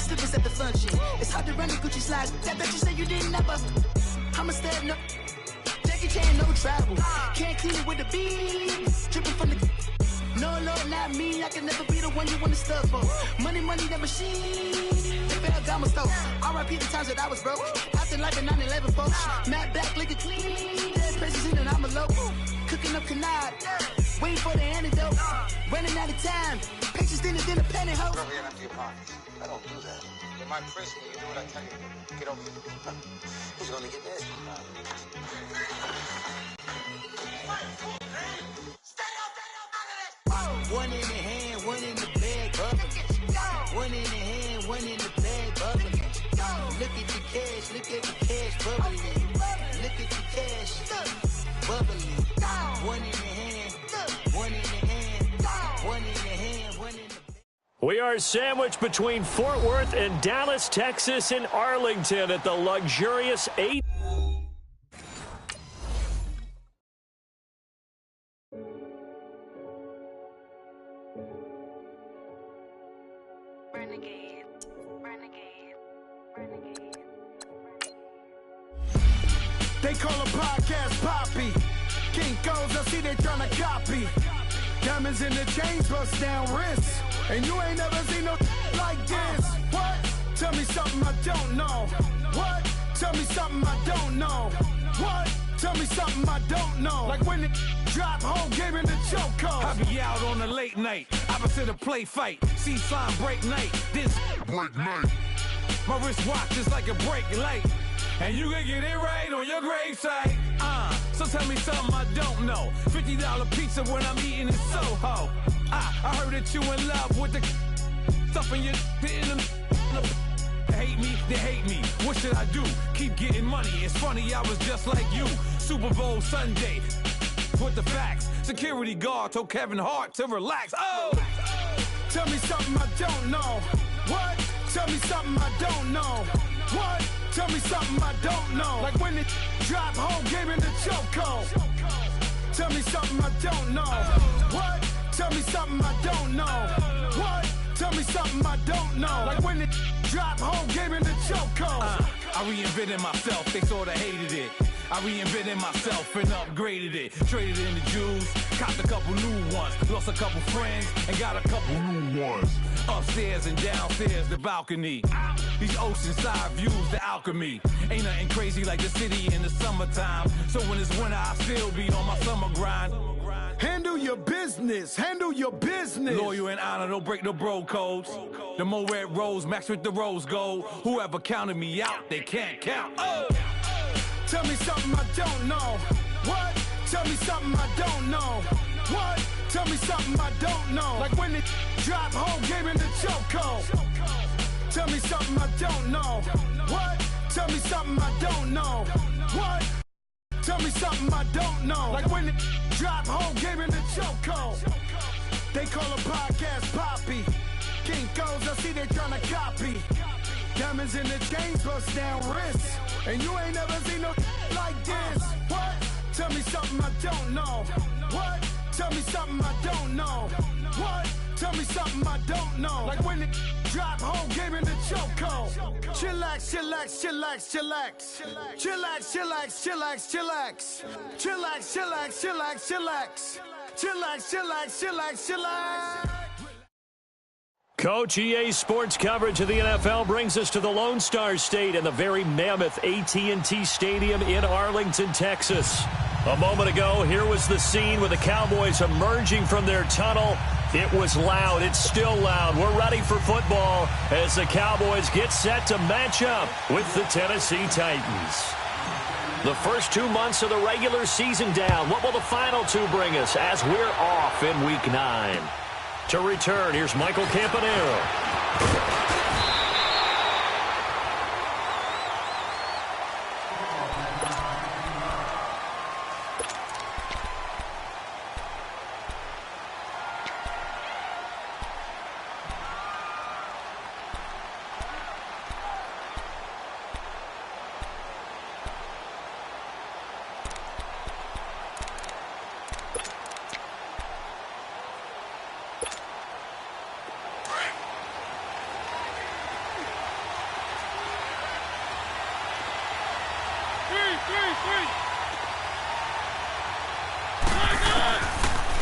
my slippers at the function. It's hard to run the Gucci slides. That bet you say you didn't never. I'm a step no. Jackie Chan, no travel. Can't clean it with the beat. Dripping from the. No, Lord, not me. I can never be the one you want to stuff for. Money, that machine. They failed Gama stove. R.I.P. the times that I was broke. Acting like a 9/11 folks. Matt back, looking clean. Dead presses in and I'm a local. Cooking up canard. Waiting for the antidote. Running out of time. Pictures thinner than a penny hoe. Rub your empty pockets. I don't do that. In my prison, you do what I tell you. Get over here. Who's gonna get this? One in the hand, one in the bag, bubbling. One in the hand, one in the bag, bubbling. Look at the cash, look at the cash, bubbling. Look at the cash, bubbling. One in the hand, one in the hand, one in the hand, one in the bag. We are sandwiched between Fort Worth and Dallas, Texas, and Arlington at the luxurious 8. They call a podcast Poppy. Kinkos, I see they tryna copy. Diamonds in the chains, bust down wrists. And you ain't never seen no like this. What? Tell me something I don't know. What? Tell me something I don't know. What? Tell me something I don't know. Like when it drop, whole game in the chokehold. I be out on a late night, opposite a play fight. See slime break night, this break night. My wristwatch is like a brake light. And you can get it right on your gravesite. So tell me something I don't know. $50 pizza when I'm eating in Soho. I heard that you in love with the stuff in your in the hate me, they hate me. What should I do? Keep getting money. It's funny, I was just like you. Super Bowl Sunday. Put the facts. Security guard told Kevin Hart to relax. Oh! Tell me something I don't know. What? Tell me something I don't know. What? Tell me something I don't know. Like when it drop, whole game in the chokehold. Tell me something I don't know. What? Tell me something I don't know. What? Tell me something I don't know. Like when it drop, whole game in the chokehold. I reinvented myself, they sorta hated it. I reinvented myself and upgraded it. Traded in the Jews, copped a couple new ones. Lost a couple friends and got a couple new ones. Upstairs and downstairs, the balcony. These oceanside views, the alchemy. Ain't nothing crazy like the city in the summertime. So when it's winter, I still be on my summer grind. Handle your business, handle your business. Loyal and honor, don't break no bro codes. The more red rose, match with the rose gold. Whoever counted me out, they can't count. Oh! Tell me something I don't know. What? Tell me something I don't know. What? Tell me something I don't know. Like when it drop, whole game in the chokehold. Tell me something I don't know. What? Tell me something I don't know. What? Tell me something I don't know. Like when it drop, whole game in the chokehold. They call a podcast Poppy. Kinkos, I see they tryna copy. Diamonds in the chains, bust down wrists. And you ain't never seen no like this. What? Tell me something I don't know. What? Tell me something I don't know. What? Tell me something I don't know. Like when it drop, whole game in the chokehold. Chillax, chillax, chillax, chillax. Chillax, chillax, chillax, chillax. Chillax, chillax, chillax, chillax. Chillax, chillax, chillax, chillax. Coach, EA Sports coverage of the NFL brings us to the Lone Star State and the very mammoth AT&T Stadium in Arlington, Texas. A moment ago, here was the scene with the Cowboys emerging from their tunnel. It was loud. It's still loud. We're ready for football as the Cowboys get set to match up with the Tennessee Titans. The first 2 months of the regular season down. What will the final two bring us as we're off in Week 9? To return, here's Michael Campanero.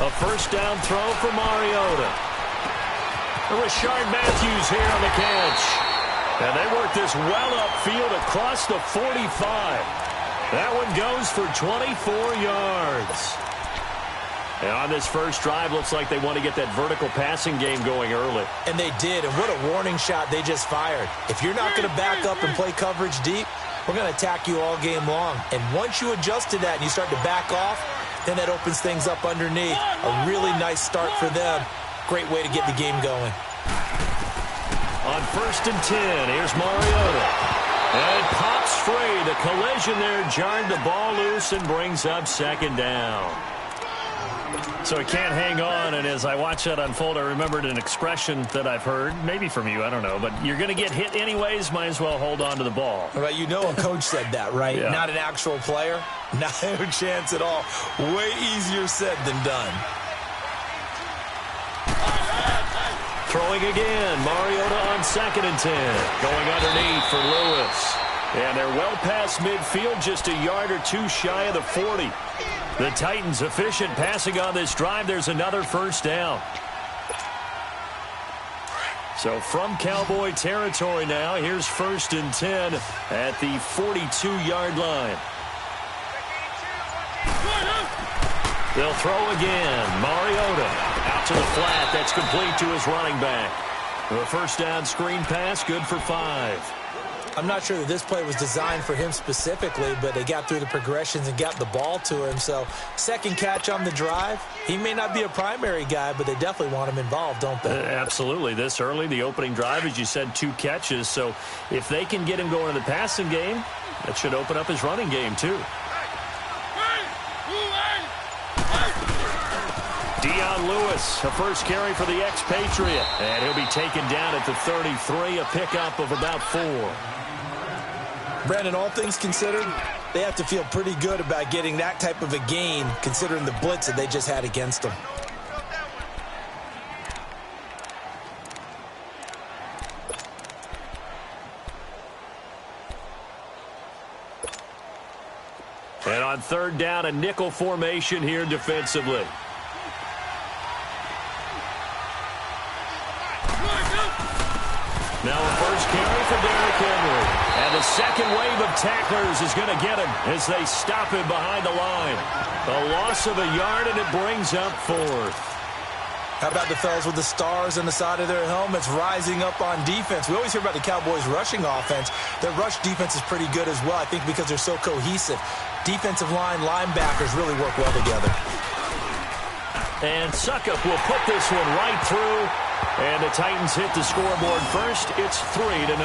A first down throw for Mariota. Rashard Matthews here on the catch. And they work this well upfield across the 45. That one goes for 24 yards. And on this first drive, looks like they want to get that vertical passing game going early. And they did, and what a warning shot they just fired. If you're not going to back up and play coverage deep, we're going to attack you all game long. And once you adjust to that and you start to back off, then that opens things up underneath. A really nice start for them. Great way to get the game going. On 1st and 10, here's Mariota. And pops free. The collision there jarred the ball loose and brings up 2nd down. So he can't hang on, and as I watch that unfold, I remembered an expression that I've heard, maybe from you, I don't know, but you're going to get hit anyways, might as well hold on to the ball. Right, you know a coach said that, right? Yeah. Not an actual player. No chance at all. Way easier said than done. Throwing again, Mariota on 2nd and 10. Going underneath for Lewis. And they're well past midfield, just a yard or two shy of the 40. The Titans efficient passing on this drive. There's another first down. So from Cowboy territory now, here's 1st and 10 at the 42-yard line. They'll throw again. Mariota out to the flat. That's complete to his running back. The first down screen pass, good for 5. I'm not sure that this play was designed for him specifically, but they got through the progressions and got the ball to him. So, second catch on the drive. He may not be a primary guy, but they definitely want him involved, don't they? Absolutely. This early, the opening drive, as you said, 2 catches. So, if they can get him going in the passing game, that should open up his running game, too. Dion Lewis, a first carry for the expatriate. And he'll be taken down at the 33, a pickup of about 4. Brandon, all things considered, they have to feel pretty good about getting that type of a gain, considering the blitz that they just had against them. And on 3rd down, a nickel formation here defensively. Now a first carry for Derrick Henry. And the second wave of tacklers is going to get him as they stop him behind the line. A loss of a yard, and it brings up 4th. How about the fellas with the stars on the side of their helmets rising up on defense? We always hear about the Cowboys' rushing offense. Their rush defense is pretty good as well, I think, because they're so cohesive. Defensive line, linebackers really work well together. And Suckup will put this one right through. And the Titans hit the scoreboard first. It's 3-0.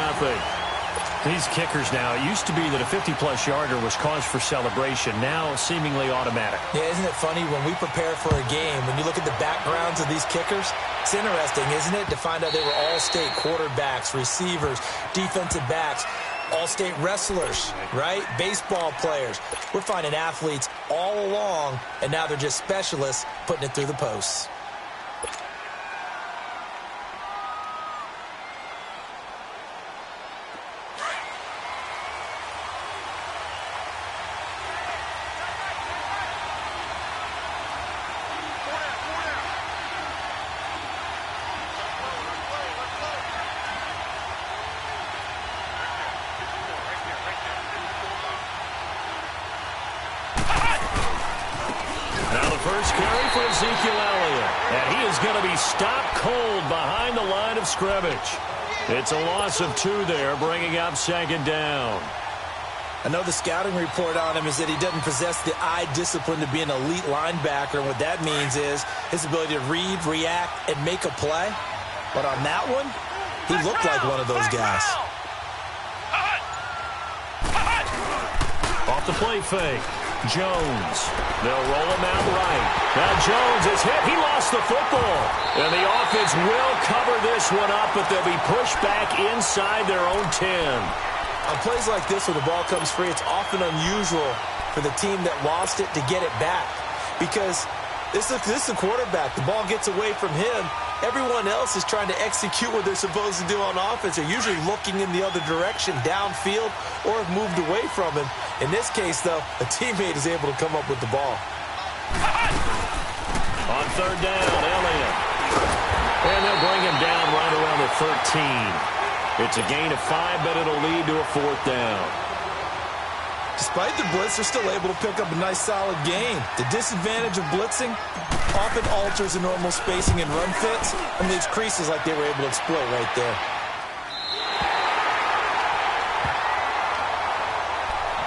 These kickers now, it used to be that a 50-plus yarder was cause for celebration. Now seemingly automatic. Yeah, isn't it funny when we prepare for a game, when you look at the backgrounds of these kickers, it's interesting, isn't it, to find out they were all-state quarterbacks, receivers, defensive backs, all-state wrestlers, right? Baseball players. We're finding athletes all along, and now they're just specialists putting it through the posts. First carry for Ezekiel Elliott. And he is going to be stopped cold behind the line of scrimmage. It's a loss of 2 there, bringing up 2nd down. I know the scouting report on him is that he doesn't possess the eye discipline to be an elite linebacker. And what that means is his ability to read, react, and make a play. But on that one, he looked like one of those guys. Off the play fake. Jones. They'll roll him out right. Now Jones is hit. He lost the football. And the offense will cover this one up, but they'll be pushed back inside their own 10. On plays like this where the ball comes free, it's often unusual for the team that lost it to get it back. Because this is the quarterback. The ball gets away from him. Everyone else is trying to execute what they're supposed to do on offense. They're usually looking in the other direction, downfield, or have moved away from him. In this case, though, a teammate is able to come up with the ball. On On third down, Elliott. And they'll bring him down right around the 13. It's a gain of 5, but it'll lead to a fourth down. Despite the blitz, they're still able to pick up a nice, solid gain. The disadvantage of blitzing often alters the normal spacing and run fits and leaves creases like they were able to exploit right there.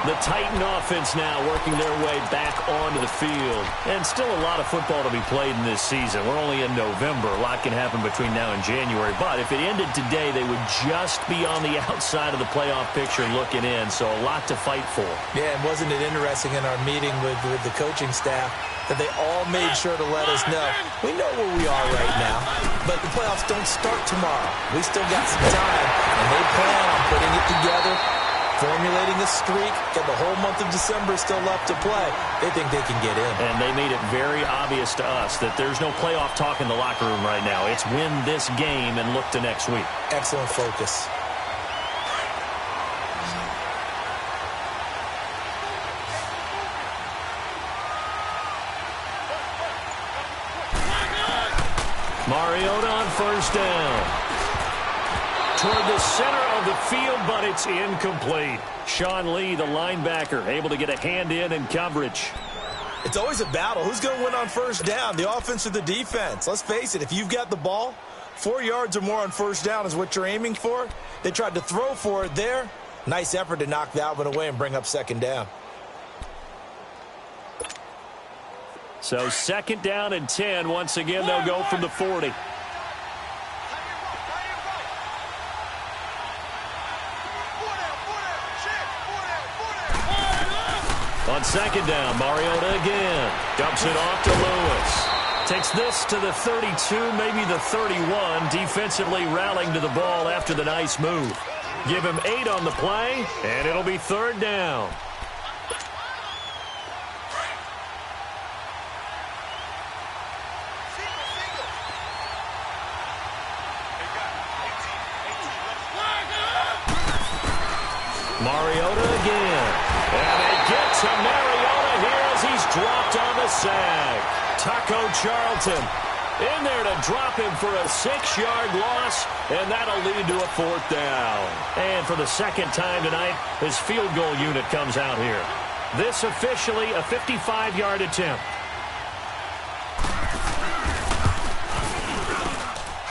The Titan offense now working their way back onto the field. And still a lot of football to be played in this season. We're only in November. A lot can happen between now and January. But if it ended today, they would just be on the outside of the playoff picture looking in. So a lot to fight for. Yeah, and wasn't it interesting in our meeting with the coaching staff that they all made sure to let us know, we know where we are right now, but the playoffs don't start tomorrow. We still got some time, and they plan on putting it together, formulating a streak, and the whole month of December is still left to play. They think they can get in. And they made it very obvious to us that there's no playoff talk in the locker room right now. It's win this game and look to next week. Excellent focus. Mariota on first down. Toward the center of the field, but it's incomplete. Sean Lee, the linebacker, able to get a hand in and coverage. It's always a battle. Who's going to win on first down, the offense or the defense? Let's face it, if you've got the ball, 4 yards or more on first down is what you're aiming for. They tried to throw for it there. Nice effort to knock that one away and bring up second down. So second down and 10. Once again, they'll go from the 40. On second down, Mariota again. Dumps it off to Lewis. Takes this to the 32, maybe the 31. Defensively rallying to the ball after the nice move. Give him 8 on the play, and it'll be third down. Mariota again. And they get to Mariota here as he's dropped on the sack. Taco Charlton in there to drop him for a 6-yard loss, and that'll lead to a fourth down. And for the second time tonight, his field goal unit comes out here. This officially a 55-yard attempt.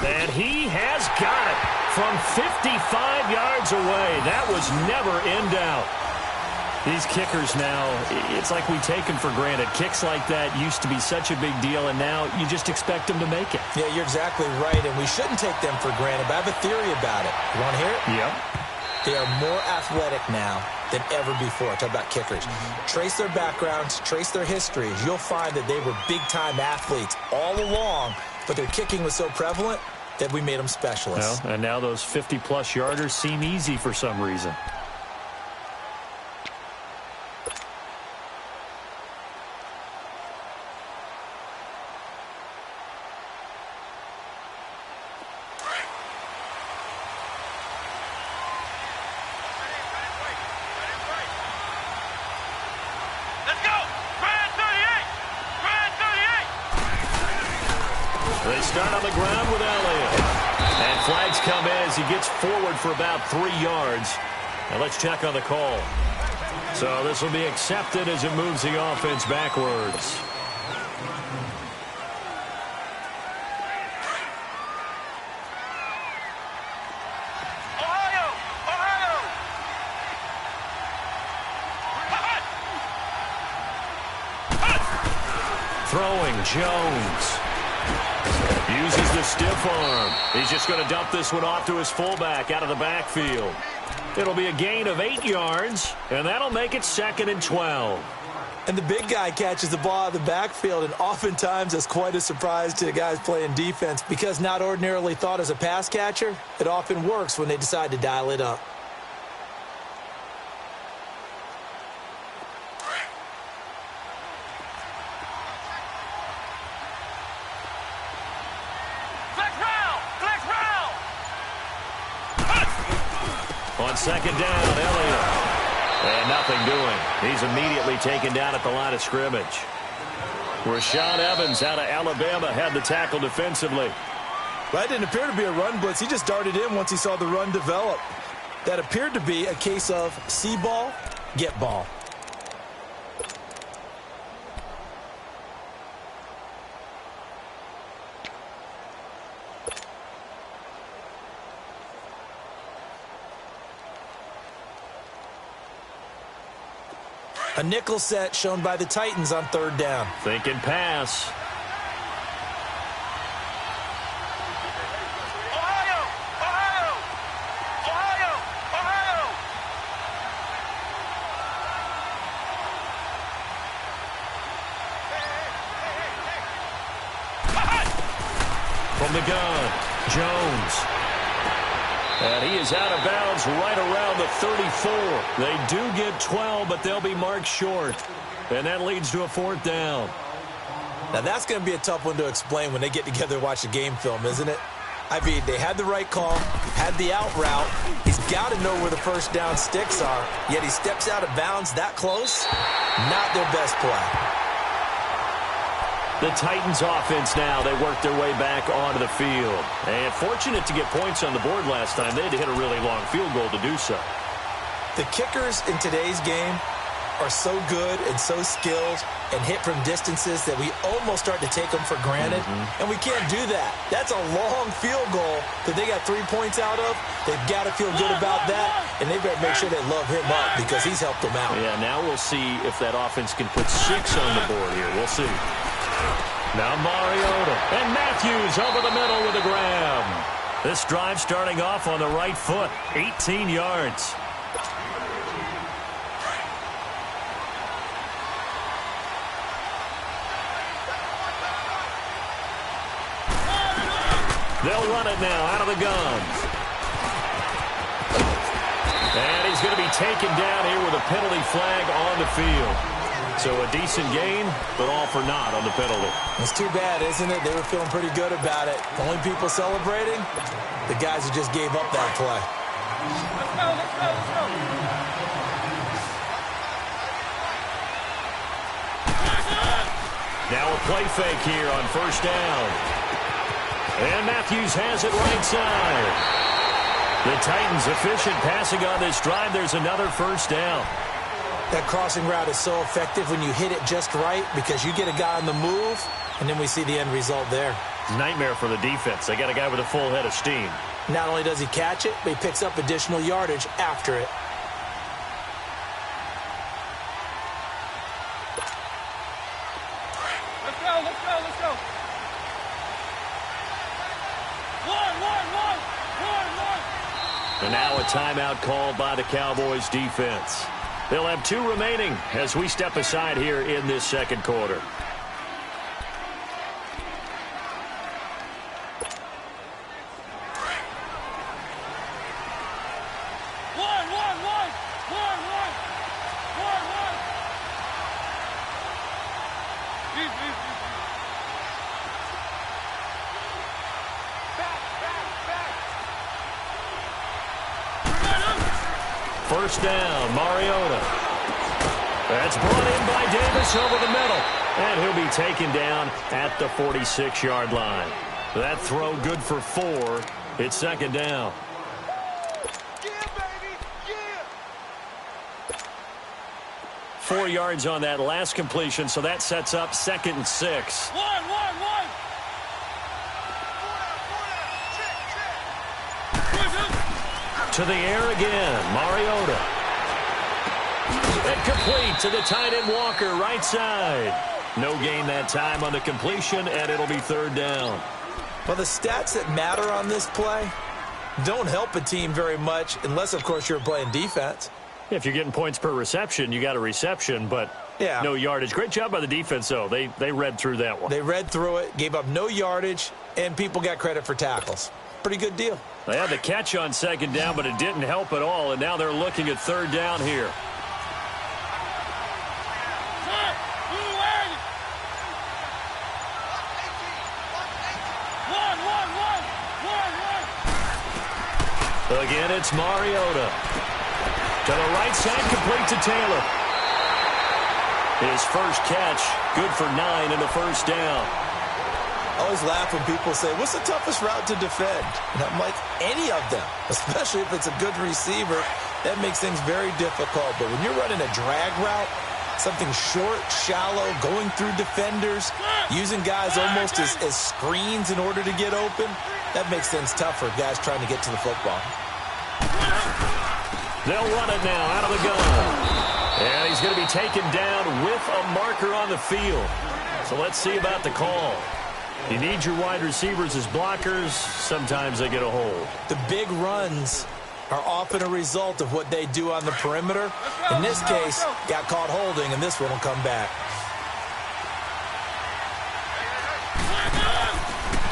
And he has got it from 55 yards away. That was never in doubt. These kickers now, it's like we take them for granted. Kicks like that used to be such a big deal, and now you just expect them to make it. Yeah, you're exactly right, and we shouldn't take them for granted, but I have a theory about it. You want to hear it? Yep. They are more athletic now than ever before. Talk about kickers. Trace their backgrounds, trace their histories. You'll find that they were big-time athletes all along, but their kicking was so prevalent that we made them specialists. Well, and now those 50-plus yarders seem easy for some reason. They start on the ground with Elliott. And flags come in as he gets forward for about 3 yards. Now let's check on the call. So this will be accepted as it moves the offense backwards. Throwing Jones. Uses the stiff arm. He's just going to dump this one off to his fullback out of the backfield. It'll be a gain of 8 yards, and that'll make it 2nd and 12. And the big guy catches the ball out of the backfield, and oftentimes that's quite a surprise to the guys playing defense because not ordinarily thought as a pass catcher, it often works when they decide to dial it up. On second down, Elliott. And nothing doing. He's immediately taken down at the line of scrimmage. Rashaan Evans out of Alabama had the tackle defensively. That didn't appear to be a run blitz. He just darted in once he saw the run develop. That appeared to be a case of see ball, get ball. A nickel set shown by the Titans on third down. Thinking pass. From the gun, Jones. And he is out of bounds right around the 34. They do get 12, but they'll be marked short. And that leads to a fourth down. Now, that's going to be a tough one to explain when they get together and watch the game film, isn't it? I mean, they had the right call, had the out route. He's got to know where the first down sticks are, yet he steps out of bounds that close. Not their best play. The Titans offense now, they work their way back onto the field. And fortunate to get points on the board last time. They had to hit a really long field goal to do so. The kickers in today's game are so good and so skilled and hit from distances that we almost start to take them for granted. And we can't do that. That's a long field goal that they got 3 points out of. They've got to feel good about that, and they better make sure they love him up because he's helped them out. Yeah, now we'll see if that offense can put 6 on the board here. We'll see. Now Mariota and Matthews over the middle with a grab. This drive starting off on the right foot, 18 yards. They'll run it now out of the gun. And he's going to be taken down here with a penalty flag on the field. So a decent gain, but all for naught on the penalty. It's too bad, isn't it? They were feeling pretty good about it. The only people celebrating, the guys who just gave up that play. Let's go, let's go, let's go. Now a play fake here on first down. And Matthews has it right side. The Titans efficient passing on this drive. There's another first down. That crossing route is so effective when you hit it just right because you get a guy on the move, and then we see the end result there. Nightmare for the defense. They got a guy with a full head of steam. Not only does he catch it, but he picks up additional yardage after it. Let's go, let's go, let's go. One. And now a timeout called by the Cowboys defense. They'll have 2 remaining as we step aside here in this second quarter. First down, Mariota. That's brought in by Davis over the middle. And he'll be taken down at the 46-yard line. That throw good for 4. It's second down. Yeah, baby, yeah. 4 yards on that last completion, so that sets up 2nd and 6. One. To the air again, Mariota. And complete to the tight end Walker, right side. No gain that time on the completion, and it'll be third down. Well, the stats that matter on this play don't help a team very much unless, of course, you're playing defense. If you're getting points per reception, you got a reception, but yeah, no yardage. Great job by the defense, though. They read through that one. They read through it, gave up no yardage, and people got credit for tackles. Pretty good deal. They had the catch on second down, but it didn't help at all, and now they're looking at third down here. Again, it's Mariota. To the right side, complete to Taylor. His first catch, good for 9 and a first down. I always laugh when people say, what's the toughest route to defend? And I'm like, any of them, especially if it's a good receiver. That makes things very difficult. But when you're running a drag route, something short, shallow, going through defenders, using guys almost as screens in order to get open, that makes things tough for guys trying to get to the football. They'll run it now out of the gun. And he's going to be taken down with a marker on the field. So let's see about the call. You need your wide receivers as blockers. Sometimes they get a hold. The big runs are often a result of what they do on the perimeter. In this case, got caught holding, and this one will come back.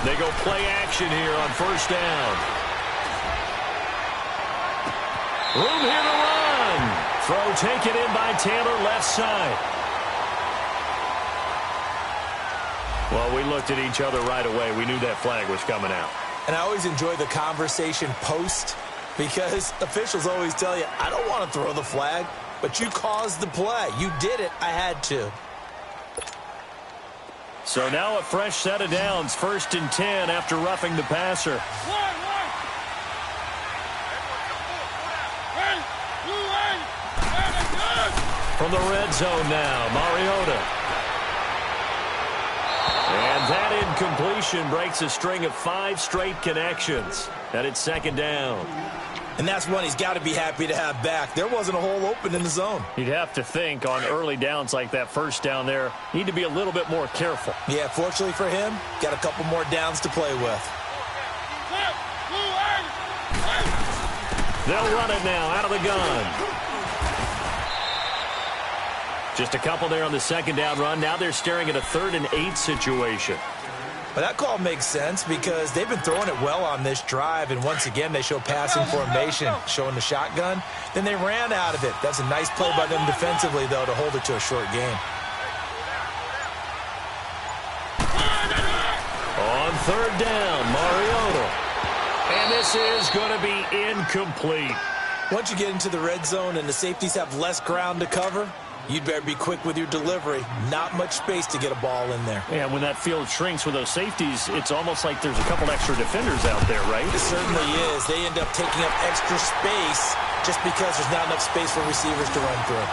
They go play action here on first down. Room here to run. Throw taken in by Taylor, left side. Well, we looked at each other right away. We knew that flag was coming out. And I always enjoy the conversation post, because officials always tell you, I don't want to throw the flag, but you caused the play. You did it. I had to. So now a fresh set of downs, 1st and 10 after roughing the passer. From the red zone now, Mariota. And that incompletion breaks a string of 5 straight connections. And it's 2nd down. And that's one he's got to be happy to have back. There wasn't a hole open in the zone. You'd have to think on early downs like that, first down there, need to be a little bit more careful. Yeah, fortunately for him, got a couple more downs to play with. They'll run it now out of the gun. Just a couple there on the 2nd down run. Now they're staring at a 3rd and 8 situation. Well, that call makes sense because they've been throwing it well on this drive, and once again they show passing formation, showing the shotgun. Then they ran out of it. That's a nice play by them defensively, though, to hold it to a short game. On 3rd down, Mariota. And this is going to be incomplete. Once you get into the red zone and the safeties have less ground to cover, you'd better be quick with your delivery. Not much space to get a ball in there. Yeah, when that field shrinks with those safeties, it's almost like there's a couple extra defenders out there, right? It certainly is. They end up taking up extra space just because there's not enough space for receivers to run through.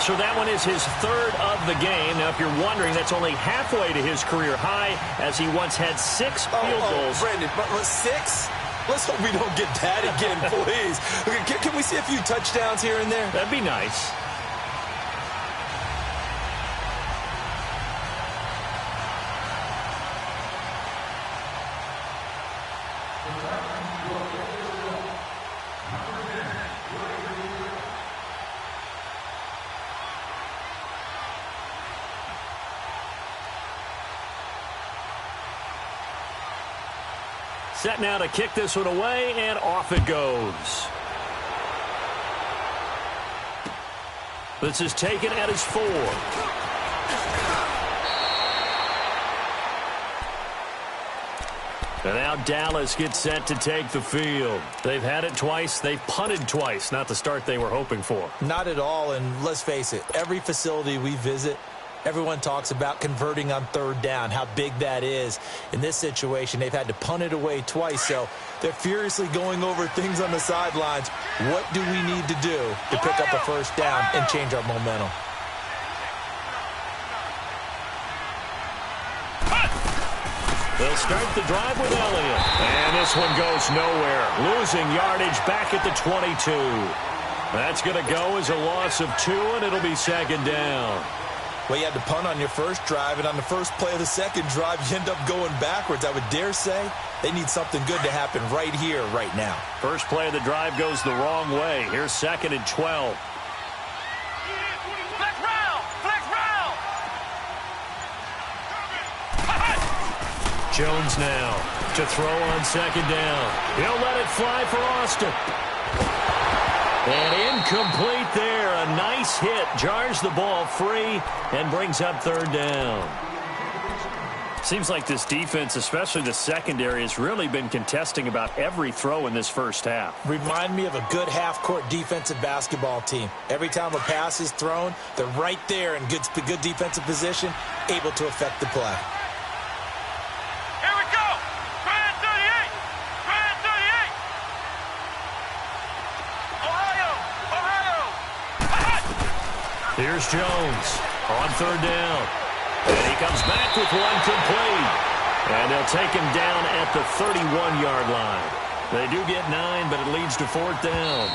So that one is his 3rd of the game. Now, if you're wondering, that's only halfway to his career high, as he once had 6 field goals. Brandon, but 6? Let's hope we don't get that again, please. Can we see a few touchdowns here and there? That'd be nice. Set now to kick this one away, and off it goes. This is taken at his 4. And now Dallas gets set to take the field. They've had it twice. They've punted twice. Not the start they were hoping for. Not at all, and let's face it, every facility we visit, everyone talks about converting on 3rd down, how big that is. In this situation, they've had to punt it away twice, so they're furiously going over things on the sidelines. What do we need to do to pick up a 1st down and change our momentum? They'll start the drive with Elliott. And this one goes nowhere. Losing yardage back at the 22. That's going to go as a loss of 2, and it'll be 2nd down. Well, you had to punt on your first drive, and on the first play of the second drive, you end up going backwards. I would dare say they need something good to happen right here, right now. First play of the drive goes the wrong way. Here's 2nd and 12. Jones now to throw on 2nd down. He'll let it fly for Austin. And incomplete there. A nice hit. Jars the ball free and brings up 3rd down. Seems like this defense, especially the secondary, has really been contesting about every throw in this first half. Remind me of a good half-court defensive basketball team. Every time a pass is thrown, they're right there in good defensive position, able to affect the play. Here we go! Try it 38! Try it 38! Ohio! Here's Jones on third down. And he comes back with one complete. And they'll take him down at the 31-yard line. They do get 9, but it leads to fourth down.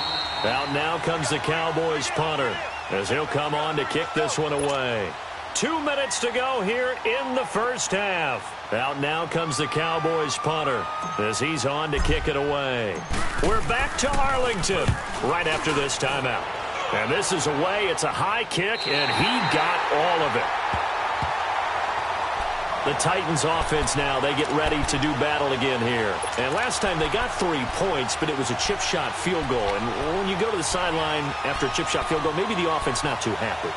Out now comes the Cowboys punter, as he'll come on to kick this one away. 2 minutes to go here in the first half. Out now comes the Cowboys punter, as he's on to kick it away. We're back to Arlington right after this timeout. And this is away. It's a high kick, and he got all of it. The Titans offense now, they get ready to do battle again here. And last time they got 3 points, but it was a chip shot field goal. And when you go to the sideline after a chip shot field goal, maybe the offense not too happy.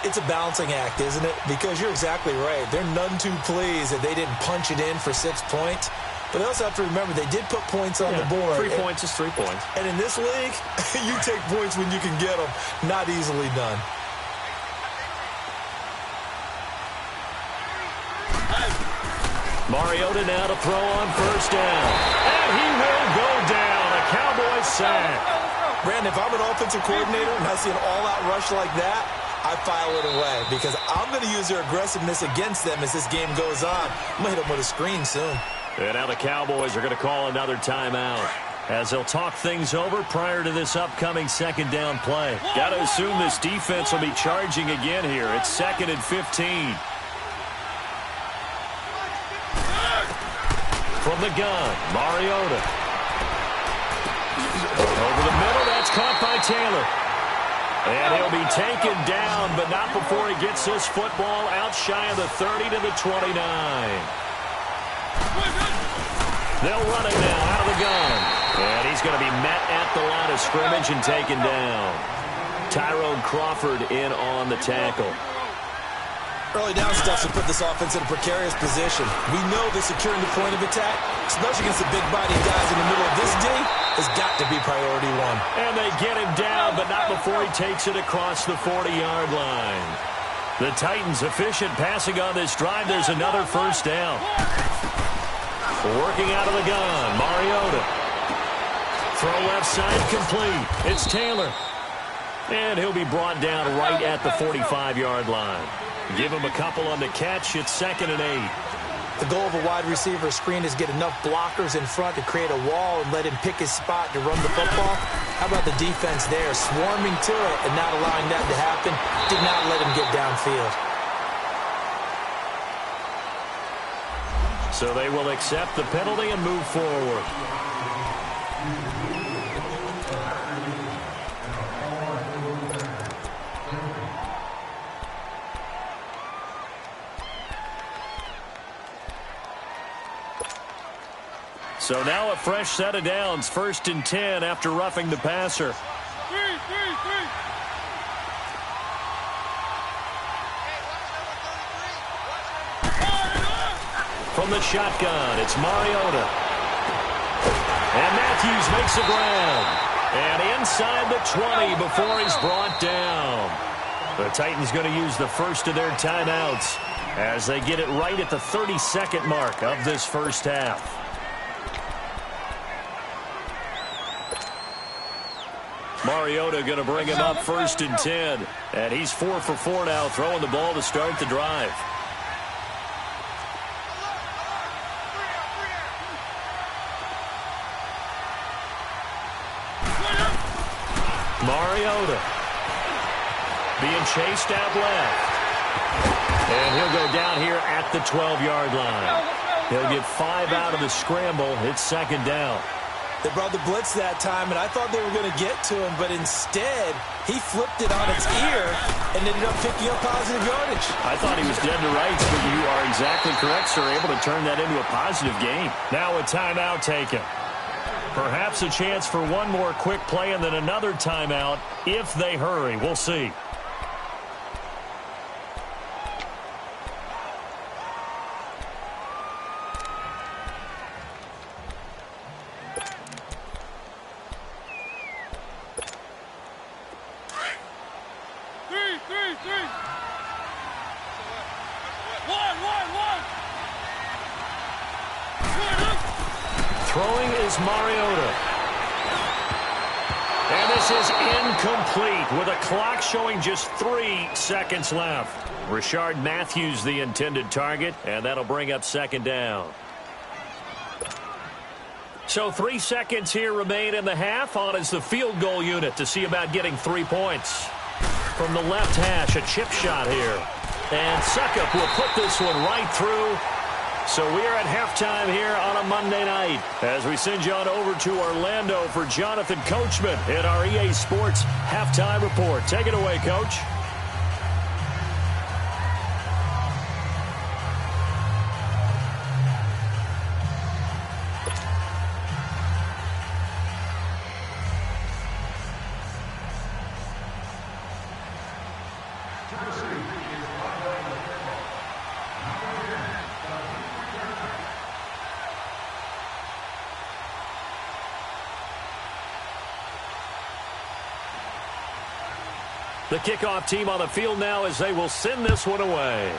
It's a balancing act, isn't it? Because you're exactly right. They're none too pleased that they didn't punch it in for 6 points. But they also have to remember they did put points on the board. 3 points is 3 points. And in this league, you take points when you can get them. Not easily done. Mariota now to throw on first down. And he will go down. A Cowboys sack. Brandon, if I'm an offensive coordinator and I see an all-out rush like that, I file it away because I'm going to use their aggressiveness against them as this game goes on. I'm going to hit them with a screen soon. And now the Cowboys are going to call another timeout as they'll talk things over prior to this upcoming second down play. Got to assume this defense will be charging again here. It's 2nd and 15. From the gun, Mariota. Over the middle, that's caught by Taylor. And he'll be taken down, but not before he gets this football out shy of the 30 to the 29. They'll run it now out of the gun. And he's going to be met at the line of scrimmage and taken down. Tyrone Crawford in on the tackle. Early down stuff should put this offense in a precarious position. We know that securing the point of attack, especially against the big body guys in the middle of this D, has got to be priority one. And they get him down, but not before he takes it across the 40-yard line. The Titans efficient passing on this drive. There's another first down. Working out of the gun, Mariota. Throw left side complete. It's Taylor. And he'll be brought down right at the 45-yard line. Give him a couple on the catch. It's 2nd and 8. The goal of a wide receiver screen is get enough blockers in front to create a wall and let him pick his spot to run the football. How about the defense there, swarming to it and not allowing that to happen? Did not let him get downfield. So they will accept the penalty and move forward. So now a fresh set of downs, 1st and 10 after roughing the passer. From the shotgun, it's Mariota. And Matthews makes the grab. And inside the 20 before he's brought down. The Titans going to use the first of their timeouts as they get it right at the 32nd mark of this first half. Mariota going to bring him up 1st and 10. And he's 4 for 4 now, throwing the ball to start the drive. Mariota being chased out left. And he'll go down here at the 12-yard line. He'll get 5 out of the scramble. It's 2nd down. They brought the blitz that time, and I thought they were going to get to him, but instead, he flipped it on its ear and ended up picking up positive yardage. I thought he was dead to rights, but you are exactly correct, sir. Able to turn that into a positive gain. Now a timeout taken. Perhaps a chance for one more quick play and then another timeout if they hurry. We'll see. is Mariota. And this is incomplete with a clock showing just 3 seconds left. Rashard Matthews the intended target, and that'll bring up second down. So 3 seconds here remain in the half. On is the field goal unit to see about getting 3 points. From the left hash, a chip shot here. And Suckup will put this one right through. So we are at halftime here on a Monday night as we send you on over to Orlando for Jonathan Coachman in our EA Sports Halftime Report. Take it away, Coach. The kickoff team on the field now as they will send this one away.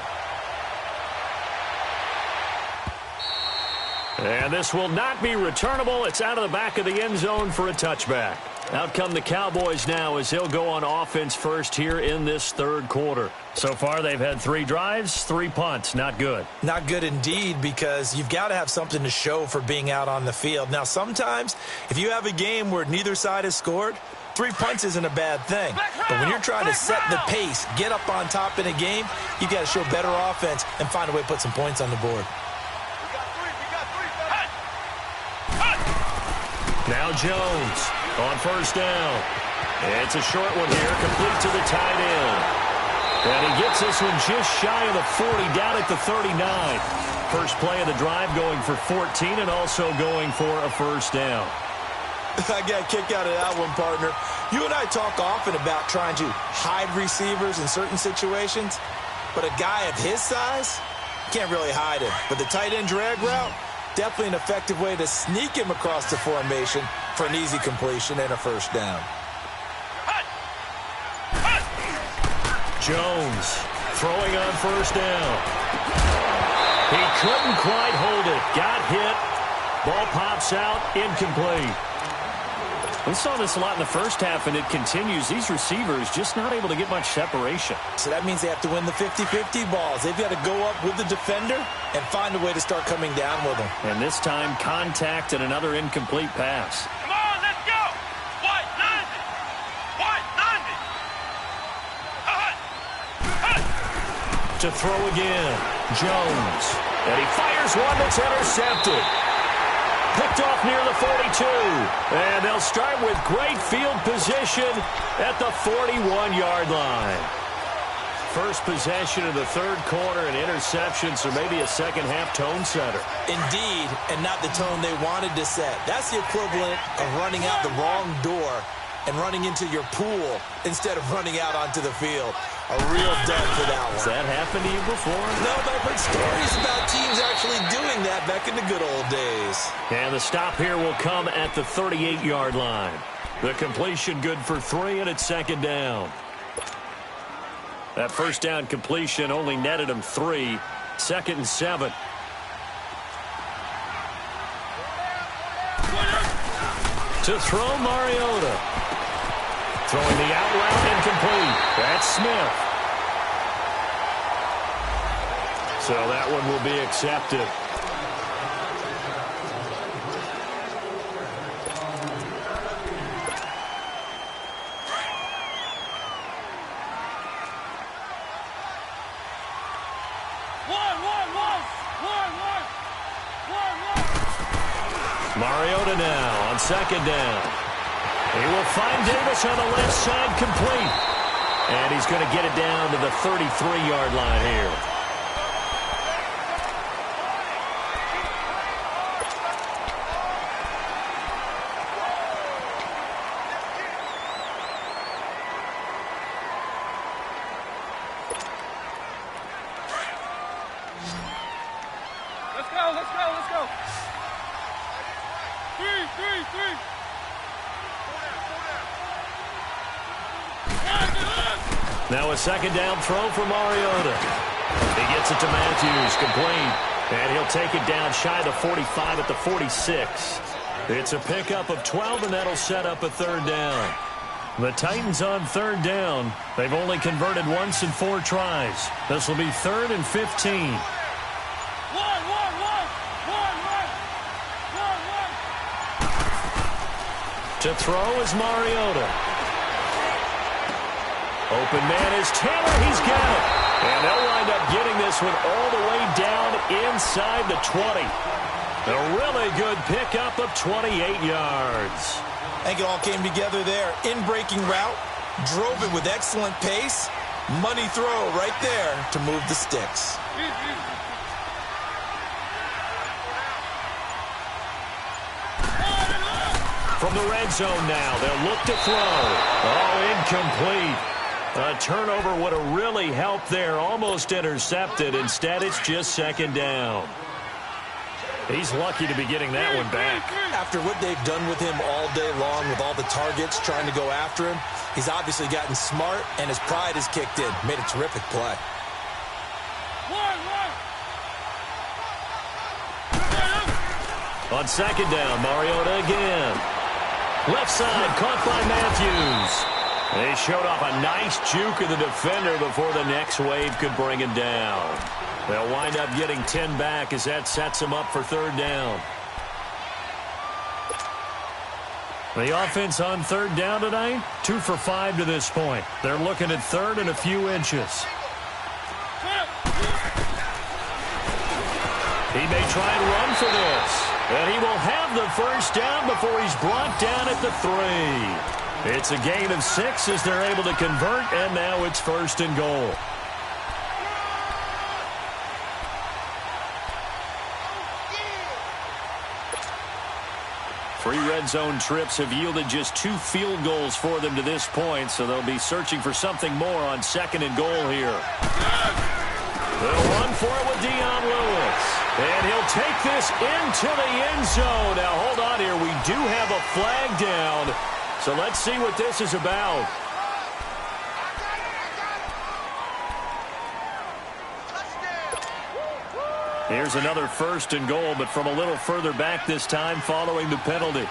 And this will not be returnable. It's out of the back of the end zone for a touchback. Out come the Cowboys now as they'll go on offense first here in this third quarter. So far, they've had 3 drives, 3 punts. Not good. Not good indeed, because you've got to have something to show for being out on the field. Now, sometimes, if you have a game where neither side has scored, 3 punts isn't a bad thing. But when you're trying to set the pace, get up on top in a game, you've got to show better offense and find a way to put some points on the board. Now Jones on first down. It's a short one here, complete to the tight end. And he gets this one just shy of the 40, down at the 39. First play of the drive going for 14 and also going for a first down. I got a kick out of that one, partner. You and I talk often about trying to hide receivers in certain situations, but a guy of his size can't really hide him. But the tight end drag route, definitely an effective way to sneak him across the formation for an easy completion and a first down. Jones throwing on first down. He couldn't quite hold it. Got hit. Ball pops out. Incomplete. We saw this a lot in the first half, and it continues. These receivers just not able to get much separation. So that means they have to win the 50-50 balls. They've got to go up with the defender and find a way to start coming down with them. And this time, contact and another incomplete pass. Come on, let's go. White 90. White 90. To throw again, Jones. And he fires one that's intercepted. Picked off near the 42. And they'll start with great field position at the 41-yard line. First possession of the third quarter and interception, so maybe a second-half tone setter. Indeed, and not the tone they wanted to set. That's the equivalent of running out the wrong door and running into your pool instead of running out onto the field. A real dud for that one. Has that happened to you before? No, but I've heard stories about teams actually doing that back in the good old days. And the stop here will come at the 38-yard line. The completion good for 3, and it's second down. That first down completion only netted him 3. Second and 7. To throw Mariota. Throwing the out route incomplete. That's Smith. So that one will be accepted. Mariota now on second down. He will find Davis on the left side, complete. And he's going to get it down to the 33-yard line here. Let's go, let's go, let's go. Three. Now a second down throw for Mariota. He gets it to Matthews, complete. And he'll take it down shy of the 45 at the 46. It's a pickup of 12, and that'll set up a third down. The Titans on third down. They've only converted once in 4 tries. This will be 3rd and 15. To throw is Mariota. Open man is Taylor. He's got it. And they'll wind up getting this one all the way down inside the 20. A really good pickup of 28 yards. I think it all came together there. In-breaking route, drove it with excellent pace. Money throw right there to move the sticks. From the red zone now, they'll look to throw. Oh, incomplete. A turnover would have really helped there. Almost intercepted. Instead, it's just 2nd down. He's lucky to be getting that one back. After what they've done with him all day long with all the targets trying to go after him, he's obviously gotten smart, and his pride has kicked in. Made a terrific play. On 2nd down, Mariota again. Left side, caught by Matthews. They showed off a nice juke of the defender before the next wave could bring him down. They'll wind up getting 10 back as that sets them up for 3rd down. The offense on 3rd down tonight, 2 for 5 to this point. They're looking at 3rd and a few inches. He may try and run for this. And he will have the 1st down before he's brought down at the 3. It's a gain of 6 as they're able to convert, and now it's 1st and goal. 3 red zone trips have yielded just 2 field goals for them to this point, so they'll be searching for something more on 2nd and goal here. They'll run for it with Dion Lewis. And he'll take this into the end zone. Now, hold on here. We do have a flag down. So let's see what this is about. Here's another 1st and goal, but from a little further back this time following the penalty.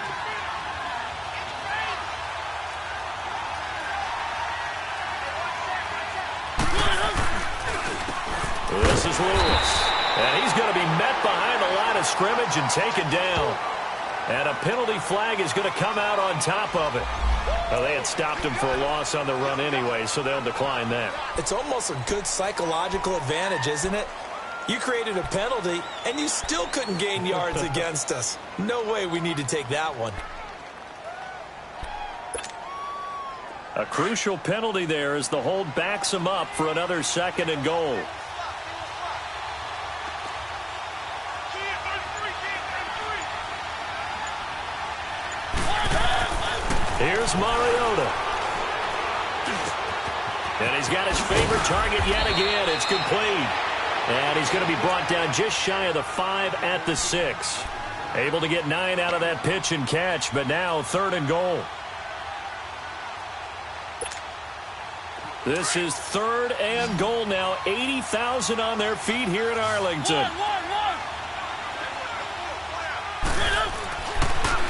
This is Lewis. And he's going to be met behind the line of scrimmage and taken down. And a penalty flag is going to come out on top of it. Well, they had stopped him for a loss on the run anyway, so they'll decline that. It's almost a good psychological advantage, isn't it? You created a penalty, and you still couldn't gain yards against us. No way we need to take that one. A crucial penalty there as the hold backs him up for another 2nd and goal. Here's Mariota. And he's got his favorite target yet again. It's complete. And he's going to be brought down just shy of the 5 at the 6. Able to get 9 out of that pitch and catch, but now 3rd and goal. This is 3rd and goal now. 80,000 on their feet here in Arlington.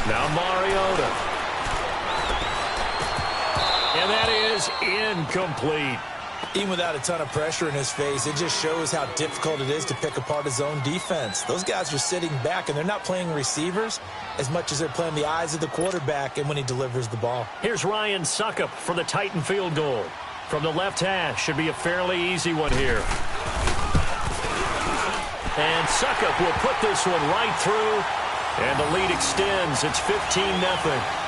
Now Mariota. And that is incomplete. Even without a ton of pressure in his face, it just shows how difficult it is to pick apart his own defense. Those guys are sitting back, and they're not playing receivers as much as they're playing the eyes of the quarterback and when he delivers the ball. Here's Ryan Suckup for the Titan field goal. From the left hash, should be a fairly easy one here. And Suckup will put this one right through, and the lead extends. It's 15-0.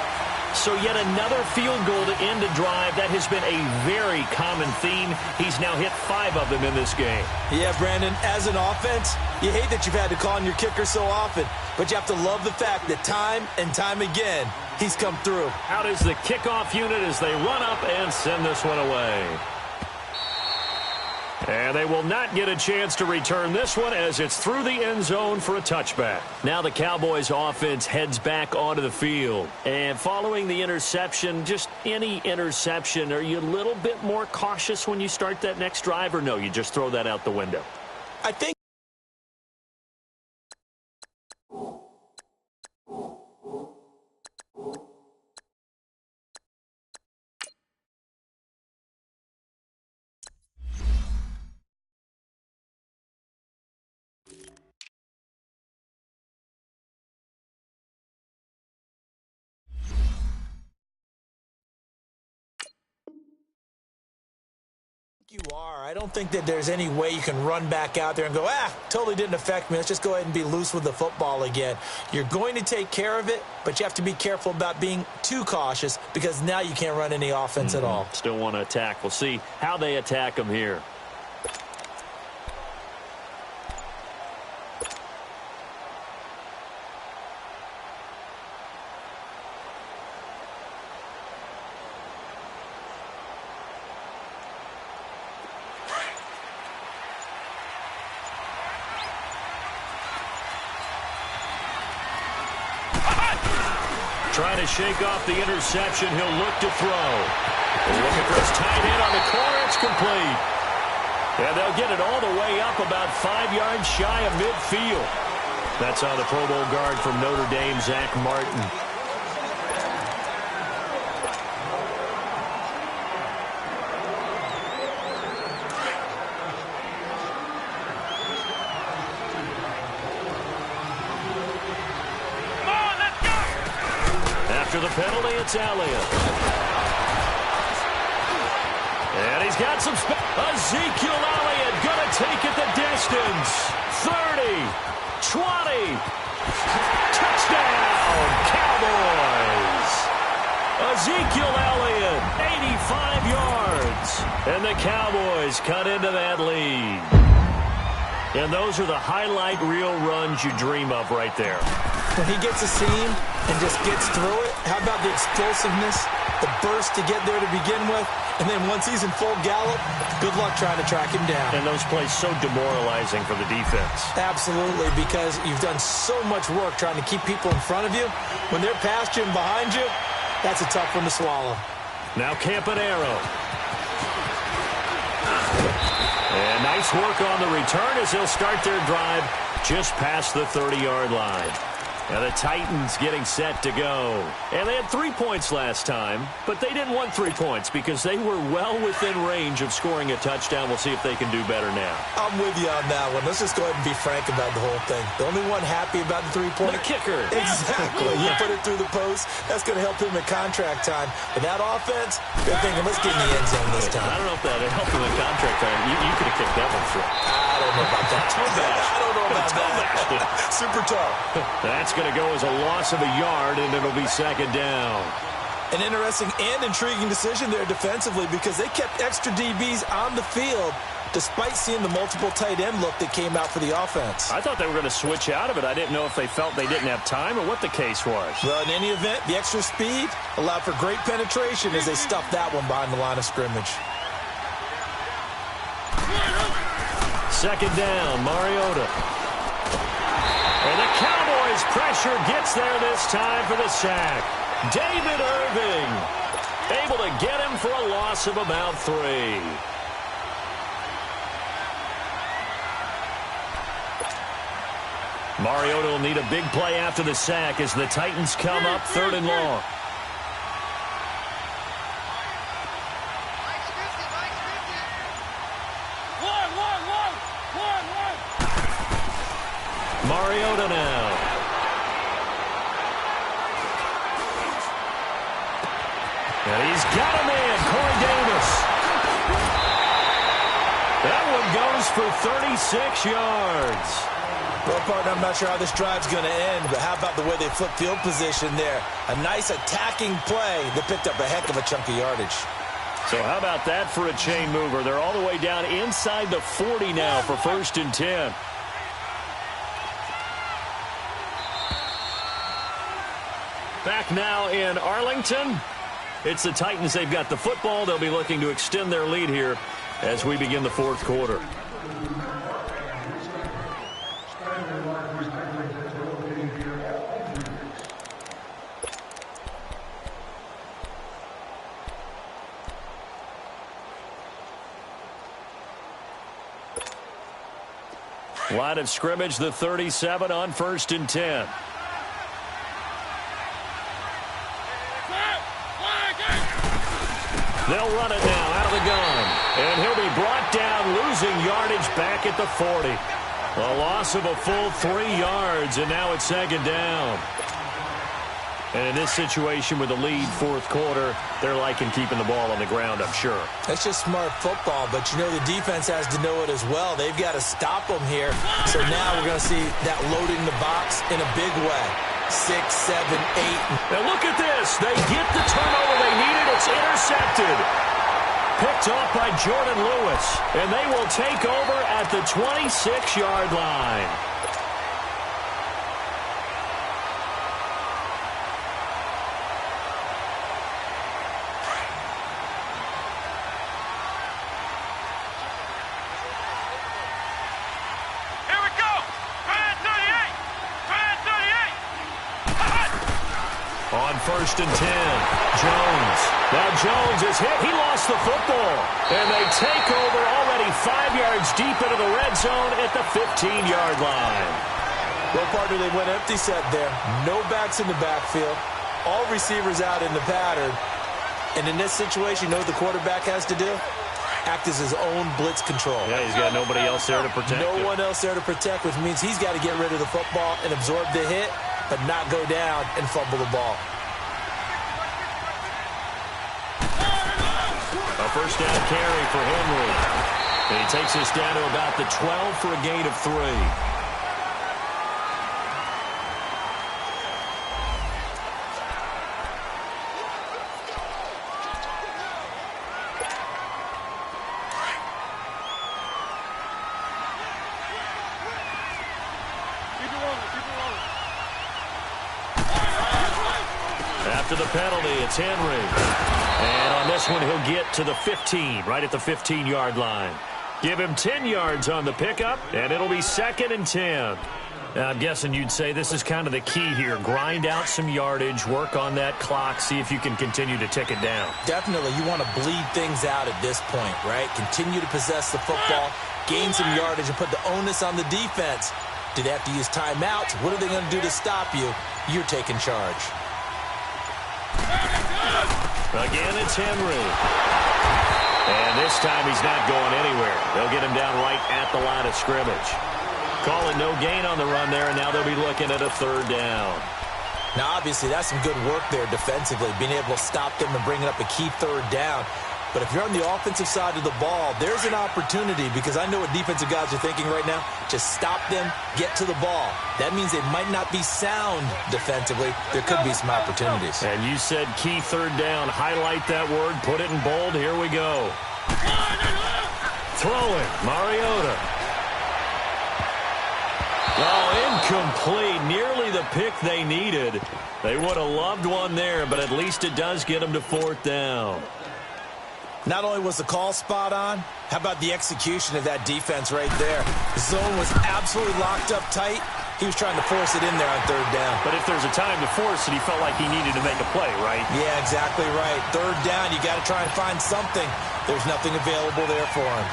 So yet another field goal to end a drive. That has been a very common theme. He's now hit 5 of them in this game. Yeah, Brandon, as an offense, you hate that you've had to call on your kicker so often, but you have to love the fact that time and time again, he's come through. Out is the kickoff unit as they run up and send this one away. And they will not get a chance to return this one as it's through the end zone for a touchback. Now the Cowboys offense heads back onto the field. And following the interception, just any interception, are you a little bit more cautious when you start that next drive, or no, you just throw that out the window? I think You are. I don't think that there's any way you can run back out there and go, totally didn't affect me. Let's just go ahead and be loose with the football again. You're going to take care of it, but you have to be careful about being too cautious because now you can't run any offense at all. Still want to attack. We'll see how they attack them here. Trying to shake off the interception. He'll look to throw. Looking for his tight end on the corner. It's complete. And they'll get it all the way up about 5 yards shy of midfield. That's on the Pro Bowl guard from Notre Dame, Zach Martin. After the penalty, it's Elliott. And he's got some Ezekiel Elliott going to take it the distance. 30, 20, touchdown, Cowboys. Ezekiel Elliott, 85 yards. And the Cowboys cut into that lead. And those are the highlight reel runs you dream of right there. When he gets a seam and just gets through it, how about the explosiveness, the burst to get there to begin with, and then once he's in full gallop, good luck trying to track him down. And those plays so demoralizing for the defense. Absolutely, because you've done so much work trying to keep people in front of you. When they're past you and behind you, that's a tough one to swallow. Now Campanaro. And nice work on the return as they'll start their drive just past the 30-yard line. Now the Titans getting set to go. And they had 3 points last time, but they didn't want 3 points because they were well within range of scoring a touchdown. We'll see if they can do better now. I'm with you on that one. Let's just go ahead and be frank about the whole thing. The only one happy about the 3-point. The kicker. Exactly. You put it through the post. That's going to help him in contract time. But that offense, they're thinking, let's get in the end zone this time. I don't know if that helped him in contract time. You could have kicked that one through. I don't know about that. I don't know about that. Super tough. That's going to go as a loss of a yard, and it'll be second down. An interesting and intriguing decision there defensively because they kept extra DBs on the field despite seeing the multiple tight end look that came out for the offense. I thought they were going to switch out of it. I didn't know if they felt they didn't have time or what the case was. Well, in any event, the extra speed allowed for great penetration as they stuffed that one behind the line of scrimmage. Second down, Mariota. And the Cowboys pressure gets there this time for the sack. David Irving able to get him for a loss of about 3. Mariota will need a big play after the sack as the Titans come up 3rd and long. Mariota now. And he's got him in, Corey Davis. That one goes for 36 yards. Well, partner, I'm not sure how this drive's going to end, but how about the way they flip field position there? A nice attacking play that picked up a heck of a chunk of yardage. So how about that for a chain mover? They're all the way down inside the 40 now for 1st and 10. Back now in Arlington. It's the Titans. They've got the football. They'll be looking to extend their lead here as we begin the 4th quarter. Line of scrimmage, the 37 on 1st and 10. They'll run it now out of the gun. And he'll be brought down, losing yardage back at the 40. A loss of a full 3 yards, and now it's 2nd down. And in this situation with the lead, fourth quarter, they're liking keeping the ball on the ground, I'm sure. That's just smart football, but you know the defense has to know it as well. They've got to stop them here. So now we're going to see that loading the box in a big way. 6, 7, 8. Now look at this. They get the turnover they needed. It's intercepted. Picked off by Jordan Lewis. And they will take over at the 26-yard line. First and 10. Jones. Now Jones is hit. He lost the football. And they take over already 5 yards deep into the red zone at the 15-yard line. Well, partner, they went empty set there. No backs in the backfield. All receivers out in the pattern. And in this situation, you know what the quarterback has to do? Act as his own blitz control. Yeah, he's got nobody else there to protect him. No one else there to protect, which means he's got to get rid of the football and absorb the hit, but not go down and fumble the ball. A first down carry for Henry. And he takes us down to about the 12 for a gain of 3. After the penalty, it's Henry. And on this one, he'll get to the 15, right at the 15-yard line. Give him 10 yards on the pickup, and it'll be 2nd and 10. Now, I'm guessing you'd say this is kind of the key here. Grind out some yardage, work on that clock, see if you can continue to tick it down. Definitely. You want to bleed things out at this point, right? Continue to possess the football, gain some yardage, and put the onus on the defense. Do they have to use timeouts? What are they going to do to stop you? You're taking charge. Again, it's Henry. And this time he's not going anywhere. They'll get him down right at the line of scrimmage. Call it no gain on the run there, and now they'll be looking at a 3rd down. Now, obviously, that's some good work there defensively, being able to stop them and bringing up a key 3rd down. But if you're on the offensive side of the ball, there's an opportunity, because I know what defensive guys are thinking right now. Just stop them, get to the ball. That means they might not be sound defensively. There could be some opportunities. And you said key 3rd down. Highlight that word. Put it in bold. Here we go. Throwing. Mariota. Oh, incomplete. Nearly the pick they needed. They would have loved one there, but at least it does get them to 4th down. Not only was the call spot on, how about the execution of that defense right there? The zone was absolutely locked up tight. He was trying to force it in there on 3rd down. But if there's a time to force it, he felt like he needed to make a play, right? Yeah, exactly right. 3rd down, you got to try and find something. There's nothing available there for him.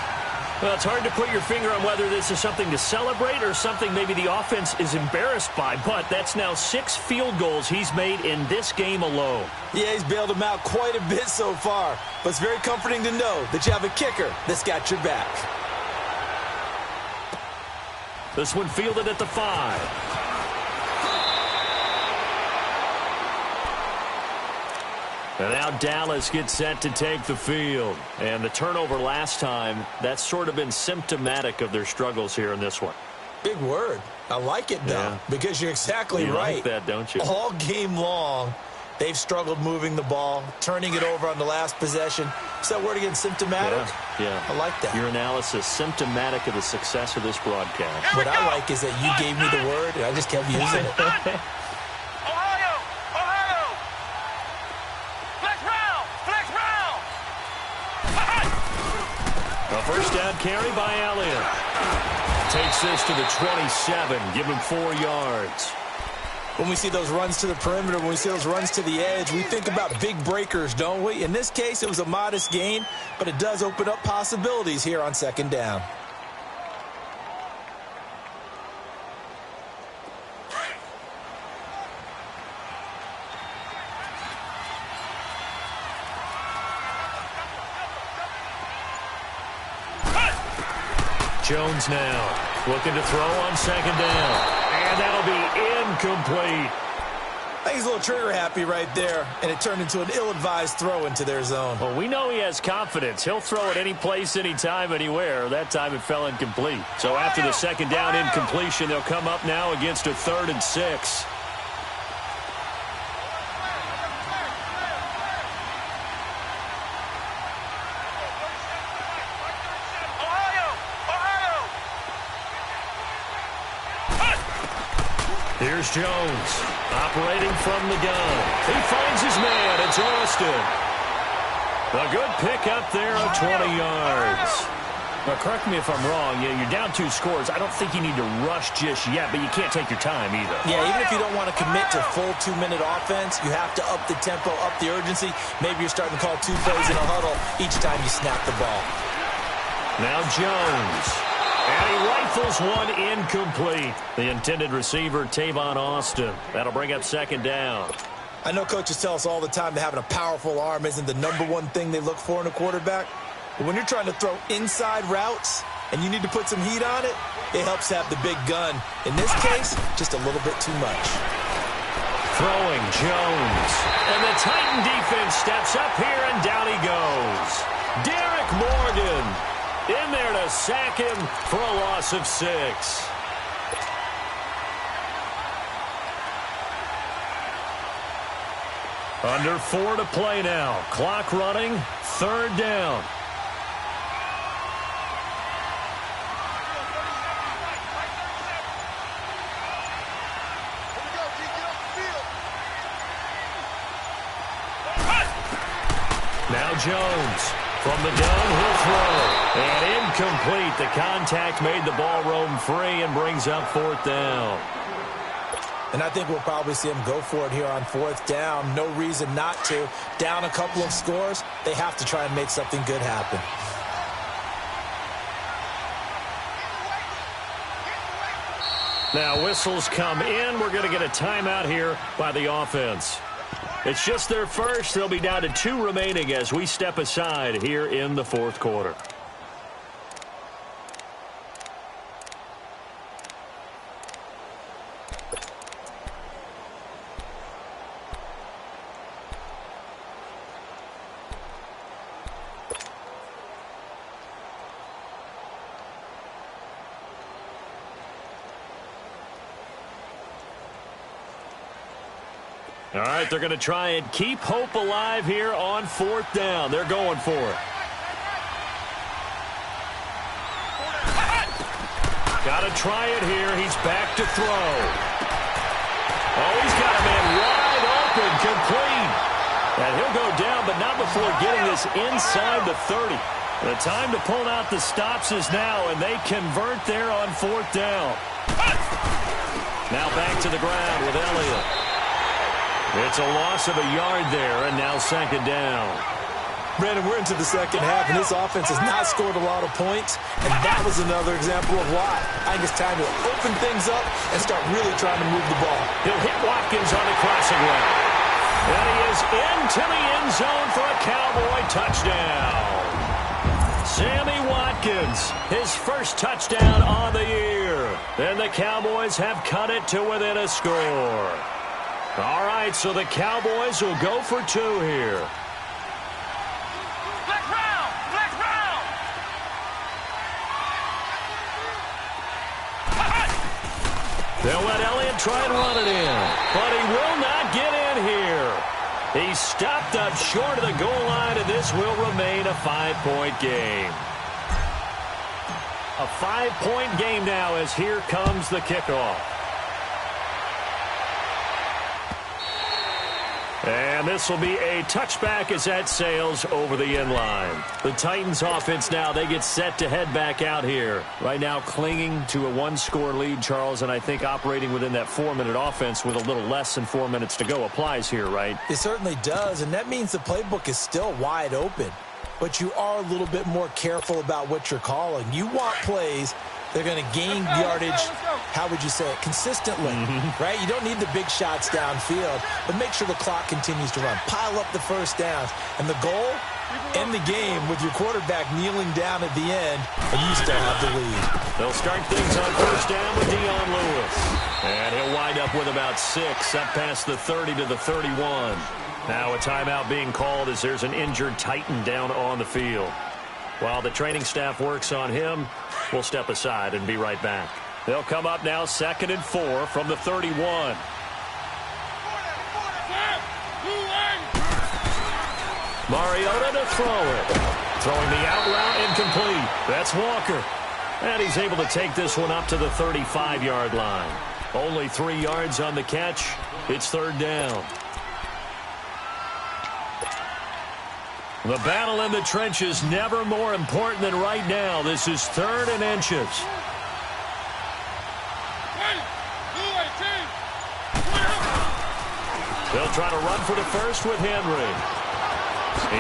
Well, it's hard to put your finger on whether this is something to celebrate or something maybe the offense is embarrassed by, but that's now 6 field goals he's made in this game alone. Yeah, he's bailed them out quite a bit so far, but it's very comforting to know that you have a kicker that's got your back. This one fielded at the 5. And now Dallas gets set to take the field. And the turnover last time, that's sort of been symptomatic of their struggles here in this one. Big word. I like it, though, because you're exactly right. You like that, don't you? All game long, they've struggled moving the ball, turning it over on the last possession. Is that word again, symptomatic? Yeah. I like that. Your analysis, symptomatic of the success of this broadcast. What I like is that you gave me the word, and I just kept using it. A first down carry by Elliott. Takes this to the 27. Give him 4 yards. When we see those runs to the perimeter, when we see those runs to the edge, we think about big breakers, don't we? In this case, it was a modest gain, but it does open up possibilities here on 2nd down. Jones now looking to throw on 2nd down. And that'll be incomplete. think he's a little trigger happy right there, and it turned into an ill-advised throw into their zone. Well, we know he has confidence. He'll throw it any place, anytime, anywhere. That time it fell incomplete. So after the second down incompletion, they'll come up now against a 3rd and 6. Here's Jones, operating from the gun. He finds his man. It's Austin. A good pickup there of 20 yards. Now, correct me if I'm wrong. Yeah, you're down 2 scores. I don't think you need to rush just yet, but you can't take your time either. Yeah, even if you don't want to commit to full 2-minute offense, you have to up the tempo, up the urgency. Maybe you're starting to call 2 plays in a huddle each time you snap the ball. Now Jones. And he rifles one incomplete. The intended receiver, Tavon Austin. That'll bring up 2nd down. I know coaches tell us all the time that having a powerful arm isn't the #1 thing they look for in a quarterback. But when you're trying to throw inside routes and you need to put some heat on it, it helps to have the big gun. In this case, just a little bit too much. Throwing Jones. And the Titan defense steps up here, and down he goes. Derek Morgan in there to sack him for a loss of 6. Under 4 to play now. Clock running. 3rd down. Now Jones. From the gun, he'll throw. And incomplete. The contact made the ball roam free and brings up 4th down. And I think we'll probably see him go for it here on 4th down. No reason not to. Down a couple of scores, they have to try and make something good happen. Now whistles come in. We're going to get a timeout here by the offense. It's just their first. They'll be down to 2 remaining as we step aside here in the 4th quarter. All right, they're going to try and keep hope alive here on 4th down. They're going for it. Got to try it here. He's back to throw. Oh, he's got a man wide open, complete. And he'll go down, but not before getting this inside the 30. The time to pull out the stops is now, and they convert there on 4th down. Now back to the ground with Elliott. It's a loss of a yard there, and now 2nd down. Brandon, we're into the second half, and this offense has not scored a lot of points, and that was another example of why. I think it's time to open things up and start really trying to move the ball. He'll hit Watkins on the crossing route. And he is into the end zone for a Cowboy touchdown. Sammy Watkins, his first touchdown on the year. And the Cowboys have cut it to within a score. All right, so the Cowboys will go for 2 here. Black round! Black round! They'll let Elliott try and run it in, but he will not get in here. He's stopped up short of the goal line, and this will remain a 5-point game. A 5-point game now as here comes the kickoff. And this will be a touchback as that sails over the end line. The Titans offense now, they get set to head back out here. Right now clinging to a 1-score lead, Charles, and I think operating within that 4-minute offense with a little less than 4 minutes to go applies here, right? It certainly does, and that means the playbook is still wide open. But you are a little bit more careful about what you're calling. You want plays They're going to gain yardage, how would you say it, consistently, right? You don't need the big shots downfield, but make sure the clock continues to run. Pile up the first downs. And the goal, end the game with your quarterback kneeling down at the end, and you still have the lead. They'll start things on first down with Dion Lewis. And he'll wind up with about 6, up past the 30 to the 31. Now a timeout being called as there's an injured Titan down on the field. While the training staff works on him, we'll step aside and be right back. They'll come up now 2nd and 4 from the 31. Mariota to throw it. Throwing the out route incomplete. That's Walker. And he's able to take this one up to the 35-yard line. Only 3 yards on the catch. It's 3rd down. The battle in the trenches never more important than right now. This is 3rd and inches. They'll try to run for the first with Henry.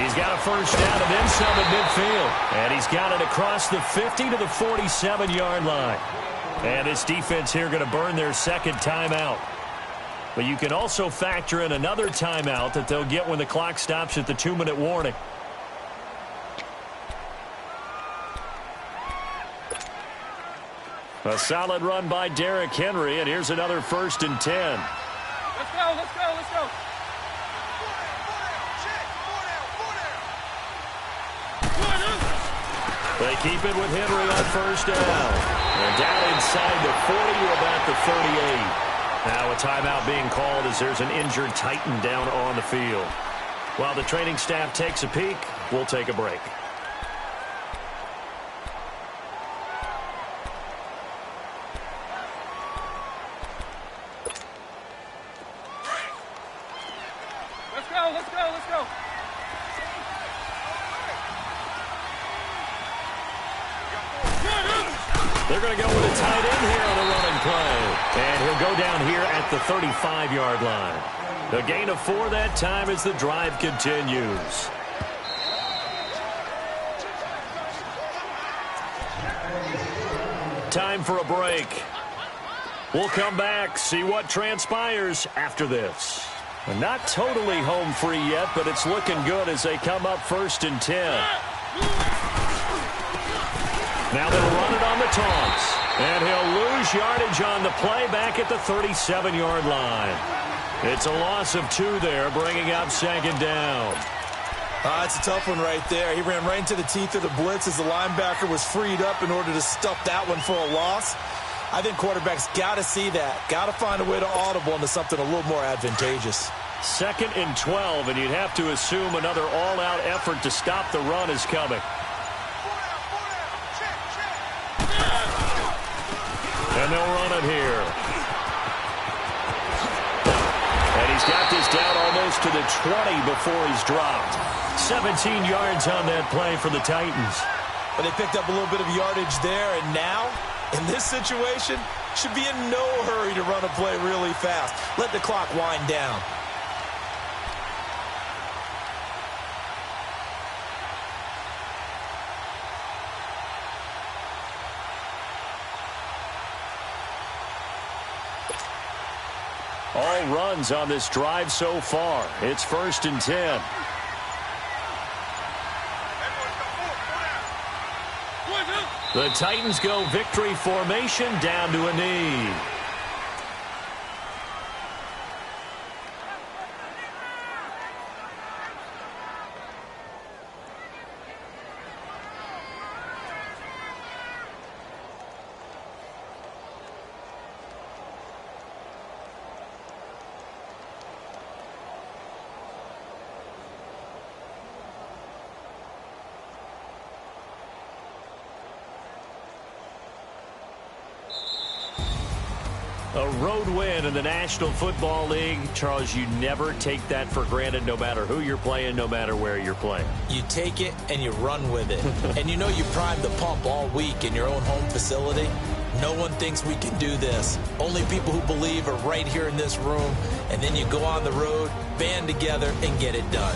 He's got a first down and then some at midfield. And he's got it across the 50 to the 47-yard line. And this defense here going to burn their 2nd timeout. But you can also factor in another timeout that they'll get when the clock stops at the 2-minute warning. A solid run by Derrick Henry, and here's another 1st and 10. Let's go, let's go, let's go. They keep it with Henry on first down. And down inside the 40 to about the 38. Now a timeout being called as there's an injured Titan down on the field. While the training staff takes a peek, we'll take a break. Let's go, let's go, let's go. They're going to go with a tight end here on the running play. And he'll go down here at the 35-yard line. A gain of 4 that time as the drive continues. Time for a break. We'll come back, see what transpires after this. Not totally home free yet, but it's looking good as they come up 1st and 10. Now they'll run it on the taunts. And he'll lose yardage on the play back at the 37-yard line. It's a loss of 2 there, bringing up 2nd down. It's a tough one right there. He ran right into the teeth of the blitz as the linebacker was freed up in order to stuff that one for a loss. I think quarterbacks got to see that. Got to find a way to audible into something a little more advantageous. 2nd and 12, and you'd have to assume another all-out effort to stop the run is coming. And they'll run it here. And he's got this down almost to the 20 before he's dropped. 17 yards on that play for the Titans. But they picked up a little bit of yardage there, and now, in this situation, should be in no hurry to run a play really fast. Let the clock wind down. All runs on this drive so far. It's 1st and 10. The Titans go victory formation down to a knee. A road win in the National Football League. Charles, you never take that for granted no matter who you're playing, no matter where you're playing. You take it and you run with it. And you know you primed the pump all week in your own home facility. No one thinks we can do this. Only people who believe are right here in this room. And then you go on the road, band together, and get it done.